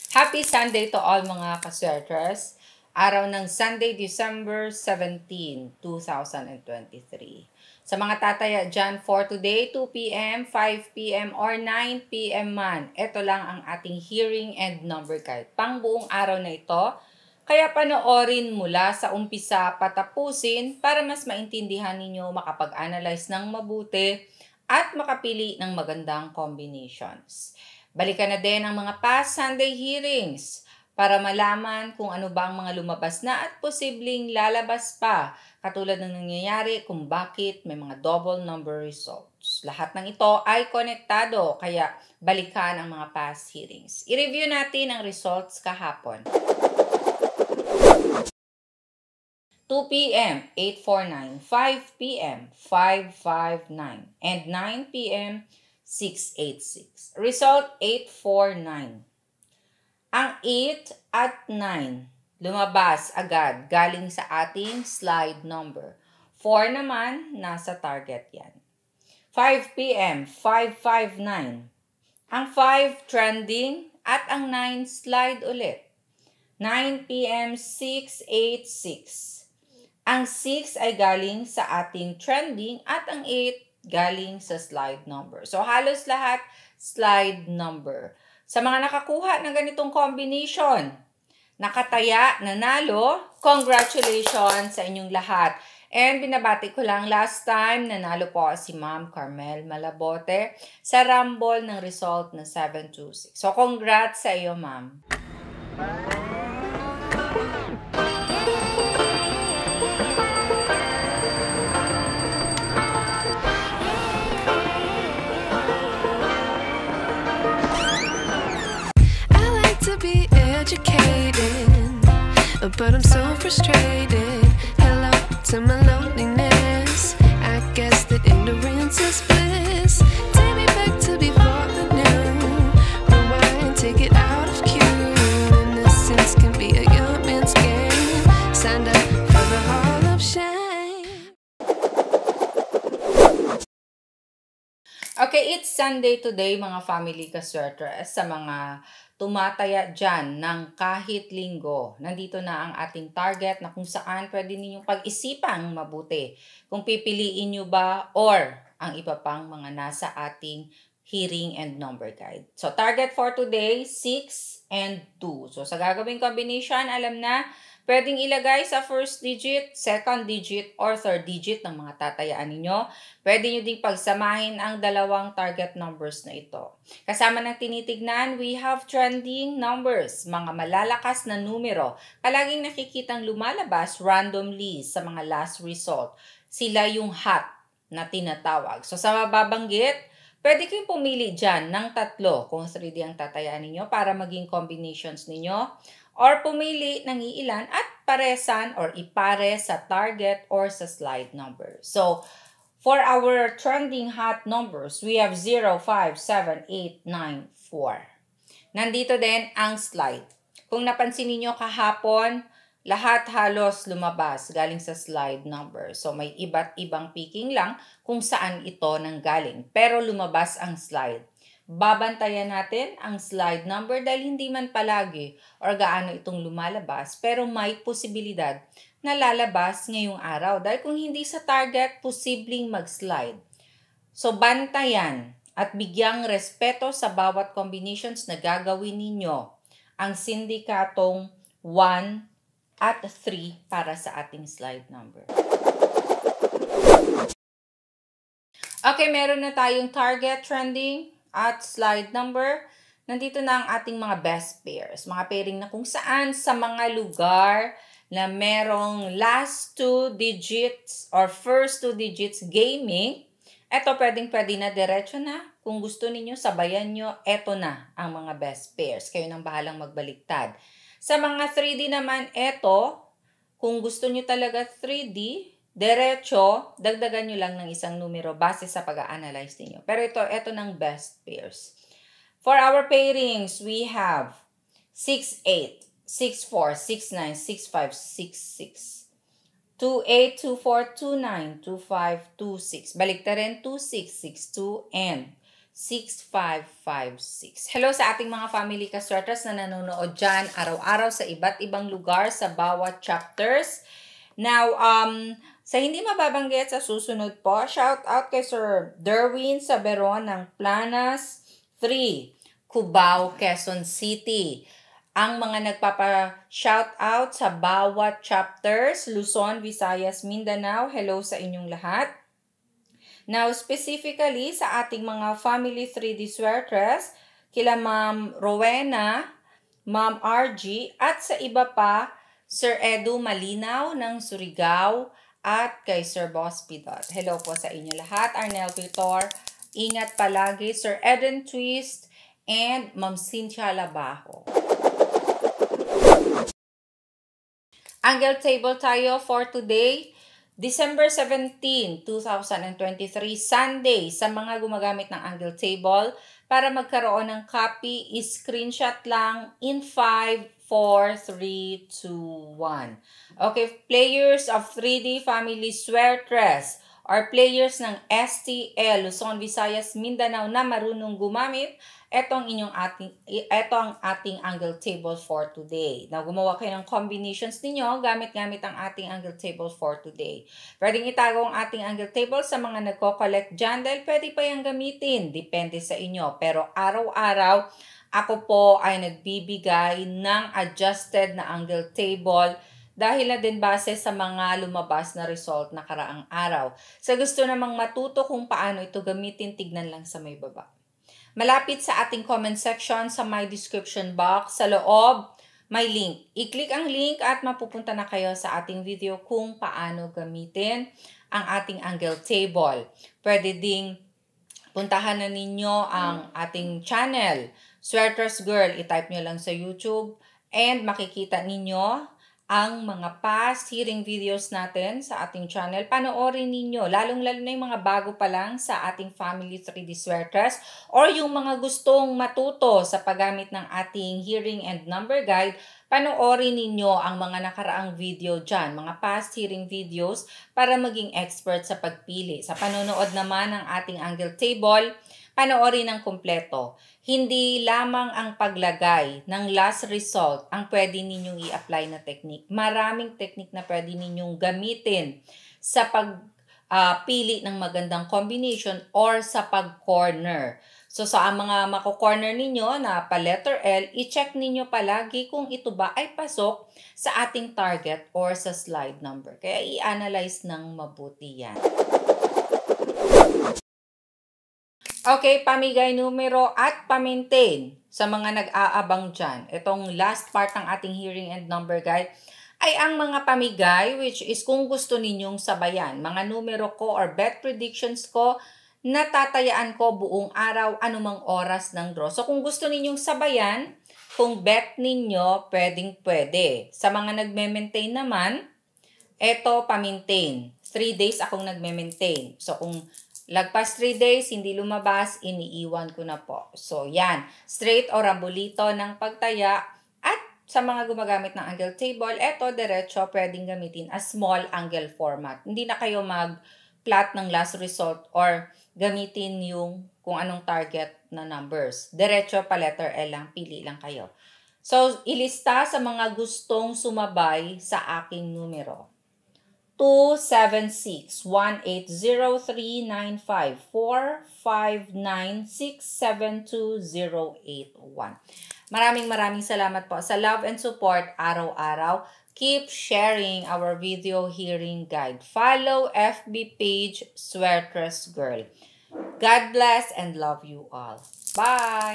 Happy Sunday to all mga kaswertres. Araw ng Sunday, December 17, 2023. Sa mga tataya dyan for today, 2 p.m., 5 p.m., or 9 p.m. man, ito lang ang ating hearing and number guide. Pang buong araw na ito, kaya panoorin mula sa umpisa patapusin para mas maintindihan ninyo, makapag-analyze ng mabuti, at makapili ng magandang combinations. Balikan na din ang mga past Sunday hearings para malaman kung ano ba ang mga lumabas na at posibleng lalabas pa, katulad ng nangyayari kung bakit may mga double number results. Lahat ng ito ay konektado, kaya balikan ang mga past hearings. I-review natin ang results kahapon. 2 p.m. 849, 5 p.m. 559, and 9 p.m. 686. Result 849. Ang 8 at 9 lumabas agad galing sa ating slide number. 4 naman nasa target yan. 5 p.m. 559. Ang 5 trending at ang 9 slide ulit. 9 p.m. 686. Ang 6 ay galing sa ating trending at ang 8 galing sa slide number. So, halos lahat slide number. Sa mga nakakuha ng ganitong combination, nakataya, nanalo, congratulations sa inyong lahat. And binabati ko lang last time, nanalo po si Ma'am Carmel Malabote sa rumble ng result na 726. So, congrats sa iyo, Ma'am. But I'm so frustrated. Hello to my loneliness. I guess that ignorance is bliss. Take me back to before I knew. Rewind, take it out of cue. Innocence can be a young man's game. Signed up for the hall of shame. Okay, it's Sunday today mga family kaswertres. Sa mga tumataya dyan ng kahit linggo, nandito na ang ating target na kung saan pwede ninyong pag-isipang mabuti kung pipiliin nyo ba or ang iba pang mga nasa ating hearing and number guide. So, target for today, 6 and 2. So, sa gagawing combination, alam na, pwedeng ilagay sa first digit, second digit, or third digit ng mga tatayaan ninyo. Pwede nyo ding pagsamahin ang dalawang target numbers na ito. Kasama ng tinitignan, we have trending numbers, mga malalakas na numero. Palaging nakikitang lumalabas randomly sa mga last result. Sila yung hot na tinatawag. So sa mababanggit, pwede kayong pumili dyan ng tatlo kung 3D ang tatayaan ninyo para maging combinations ninyo. Or pumili ng iilan at paresan or ipare sa target or sa slide number. So, for our trending hot numbers, we have 0, 5, 7, 8, 9, 4. Nandito din ang slide. Kung napansin niyo kahapon, lahat halos lumabas galing sa slide number. So, may iba't ibang picking lang kung saan ito nanggaling. Pero lumabas ang slide. Babantayan natin ang slide number dahil hindi man palagi or gaano itong lumalabas, pero may posibilidad na lalabas ngayong araw dahil kung hindi sa target, posibleng mag-slide. So bantayan at bigyang respeto sa bawat combinations na gagawin ninyo ang sindikatong 1 at 3 para sa ating slide number. Okay, meron na tayong target trending at slide number. Nandito na ang ating mga best pairs. Mga pairing na kung saan sa mga lugar na merong last 2 digits or first 2 digits gaming, eto pwede na diretso na. Kung gusto ninyo, sabayan nyo, eto na ang mga best pairs. Kayo nang bahalang magbaliktad. Sa mga 3D naman, eto, kung gusto nyo talaga 3D, diretso, dagdagan nyo lang ng isang numero base sa pag-a-analyze niyo. Pero ito ng best pairs. For our pairings, we have 6-8, 6-4, 6-9, 6-5, 6-6, 2-8, 2-4, 2-9, 2-5, 2-6. Balik na rin 2-6, 6-2, and 6556. Hello sa ating mga family kaswertres na nanonood dyan araw-araw sa iba't ibang lugar sa bawat chapters. Now, sa hindi mababanggit sa susunod po, shout out kay Sir Derwin Saberon ng Planas 3, Cubao, Quezon City. Ang mga nagpapa-shout out sa bawat chapters, Luzon, Visayas, Mindanao, hello sa inyong lahat. Now, specifically sa ating mga family 3D Swertres, kila Ma'am Rowena, Ma'am RG, at sa iba pa, Sir Edu Malinaw ng Surigao, at kay Sir Boss Pidot. Hello po sa inyo lahat. Arnel Vitor, ingat palagi. Sir Eden Twist, and Ma'am Cynthia Labajo. Angle table tayo for today. December 17, 2023, Sunday, sa mga gumagamit ng angle table, para magkaroon ng copy, screenshot lang in 5, 4, 3, 2, 1. Okay, players of 3D Family Swertres or players ng STL, Luzon, Visayas, Mindanao na marunong gumamit, ito ang ating angle table for today. Now, gumawa kayo ng combinations ninyo gamit-gamit ang ating angle table for today. Pwedeng itago ang ating angle table sa mga nagko-collect dyan dahil pwede pa yung gamitin. Depende sa inyo. Pero araw-araw, ako po ay nagbibigay ng adjusted na angle table dahil na din base sa mga lumabas na result na karaang araw. Sa gusto namang matuto kung paano ito gamitin, tignan lang sa may baba. Malapit sa ating comment section sa my description box, sa loob, may link. I-click ang link at mapupunta na kayo sa ating video kung paano gamitin ang ating angle table. Pwede ding puntahan na ninyo ang ating channel, Swertres Girl. I-type nyo lang sa YouTube and makikita ninyo ang mga past hearing videos natin sa ating channel. Panoorin ninyo, lalong-lalo na yung mga bago pa lang sa ating Family 3D Swertres or yung mga gustong matuto sa paggamit ng ating hearing and number guide, panoorin ninyo ang mga nakaraang video dyan, mga past hearing videos para maging expert sa pagpili. Sa panonood naman ng ating angle table, panoorin ng kumpleto. Hindi lamang ang paglagay ng last result ang pwede ninyong i-apply na technique. Maraming technique na pwede ninyong gamitin sa pagpili ng magandang combination or sa pag-corner. So sa mga mako-corner ninyo na pa-letter L, i-check ninyo palagi kung ito ba ay pasok sa ating target or sa slide number. Kaya i-analyze ng mabuti yan. Okay, pamigay numero at pa-maintain sa mga nag-aabang dyan. Itong last part ng ating hearing and number guide ay ang mga pamigay, which is kung gusto ninyong sabayan. Mga numero ko or bet predictions ko, natatayaan ko buong araw, anumang oras ng draw. So kung gusto ninyong sabayan, kung bet ninyo, pwedeng-pwede. Sa mga nagme-maintain naman, eto pa-maintain. 3 days akong nagme-maintain. So kung lagpas 3 days, hindi lumabas, iniiwan ko na po. So, yan. Straight o rambolito ng pagtaya. At sa mga gumagamit ng angle table, eto, diretso, pwedeng gamitin as small angle format. Hindi na kayo mag-plot ng last result or gamitin yung kung anong target na numbers. Diretso pa letter L lang, pili lang kayo. So, ilista sa mga gustong sumabay sa aking numero. 276-180395459672081. Maraming salamat po sa love and support araw-araw. Keep sharing our video hearing guide. Follow FB page Swertres Girl. God bless and love you all. Bye!